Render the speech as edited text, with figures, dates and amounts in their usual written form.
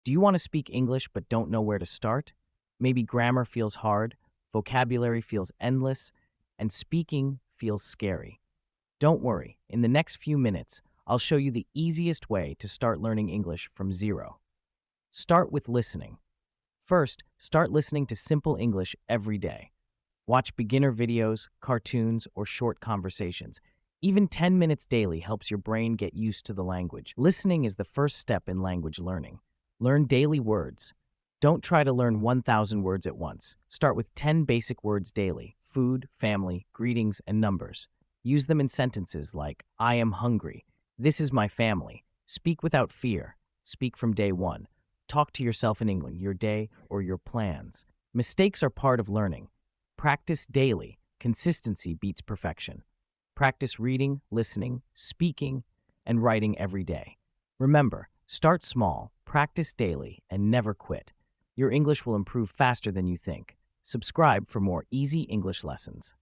Do you want to speak English but don't know where to start? Maybe grammar feels hard, vocabulary feels endless, and speaking feels scary. Don't worry, in the next few minutes, I'll show you the easiest way to start learning English from zero. Start with listening. First, start listening to simple English every day. Watch beginner videos, cartoons, or short conversations. Even 10 minutes daily helps your brain get used to the language. Listening is the first step in language learning. Learn daily words. Don't try to learn 1,000 words at once. Start with 10 basic words daily: food, family, greetings, and numbers. Use them in sentences like, I am hungry. This is my family. Speak without fear. Speak from day one. Talk to yourself in English, your day, or your plans. Mistakes are part of learning. Practice daily. Consistency beats perfection. Practice reading, listening, speaking, and writing every day. Remember, start small, practice daily, and never quit. Your English will improve faster than you think. Subscribe for more easy English lessons.